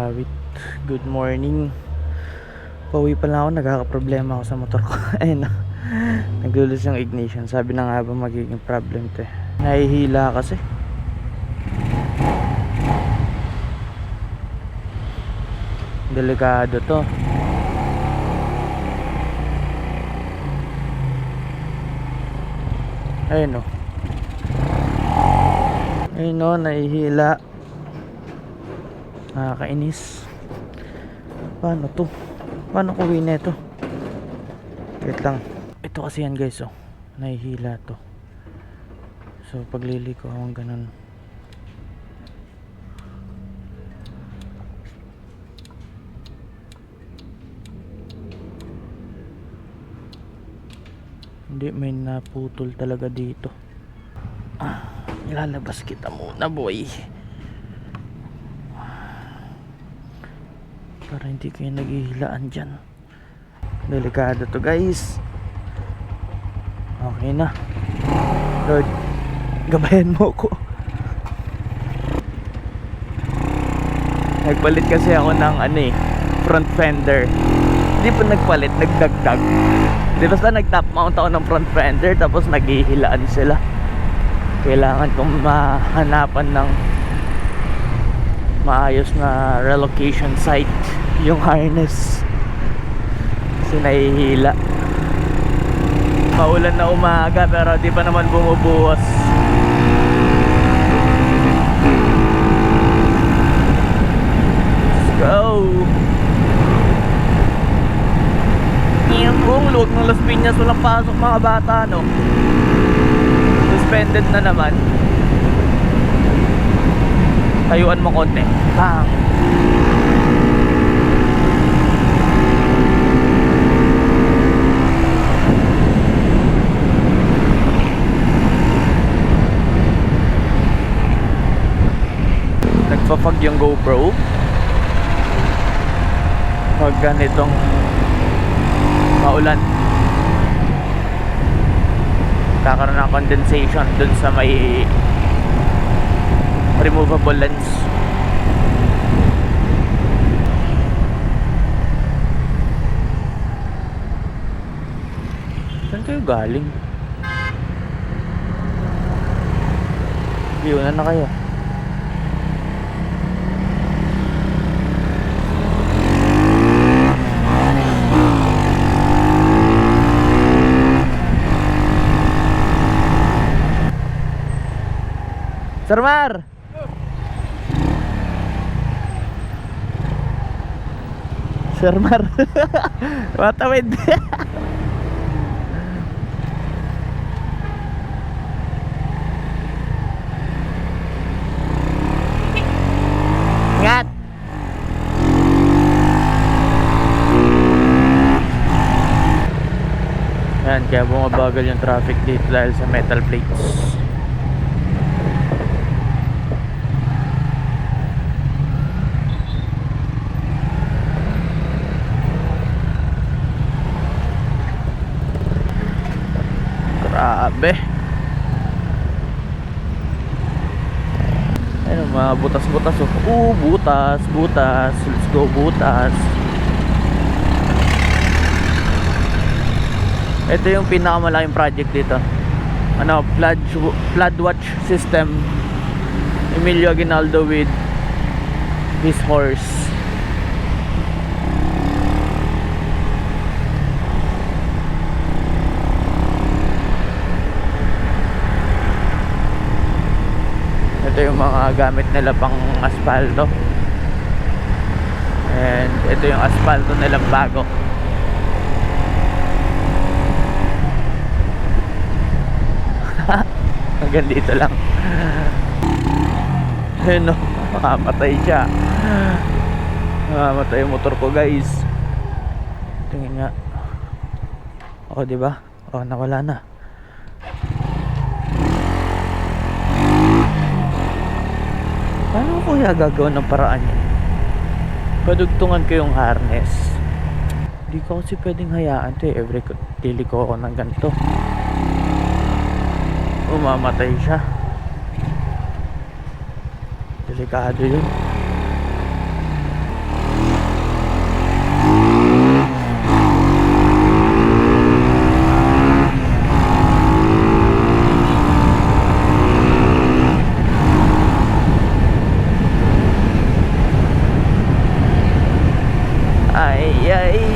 Kawit. Good morning. Pauwi pa lang ako, nagkakaproblema ako sa motor ko. Ayun na, naglulos yung ignition. Sabi na nga ba magiging problem to eh. Nahihila kasi. Delikado to. Ayun o. Ayun o, nahihila. Nakakainis. Paano to? Paano ko win ito? Wait lang. Ito kasi yan guys oh. Nahihila to. So pagliliko akong ganun. Hindi, may naputol talaga dito. Ilalabas kita muna boy, para hindi kayo naghihilaan dyan. Delikado to guys. Okay na Lord, gabayan mo ko. Nagpalit kasi ako ng front fender. Hindi pa nagpalit, nagdagdag. Di basta nag-top mount ako ng front fender, tapos naghihilaan sila. Kailangan kong mahanapan ng maayos na relocation site yung harness kasi nahihila. Maulan na umaga pero di pa naman bumubuhos. Let's go. Kung luwag ng Las Piñas, walang pasok mga bata no. Suspended na naman. Tayuan mo konti. Bang. Nagpa-fog yung GoPro pag ganitong maulan. Kakaroon ng condensation dun sa may removable lens. Saan kayo galing? Biyunan na kayo. Sir Mar! Sir Mar! Matawid! Ingat! Yan, kaya bumabagal yung traffic dito dahil sa metal plates. Grabe. Ayun, mga butas-butas oh. Butas, butas. Let's go butas. Ito yung pinakamalaking project dito. Flood watch system. Emilio Aguinaldo with his horse. Ito yung mga gamit nila pang asfalto. And ito yung asfalto nilang bago. Hanggang dito lang. Ayun o, makamatay siya. Makamatay yung motor ko guys. Tingin nga. O diba? O nawala na. Paano ko kaya gagawin ng paraan yun? Padugtungan ko yung harness. Hindi ko kasi pwedeng hayaan to eh. Every tiliko ako ng ganito, umamatay siya. Delikado yun.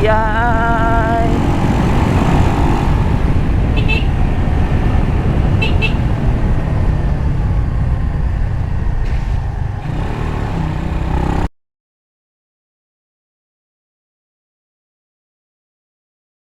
Kuya.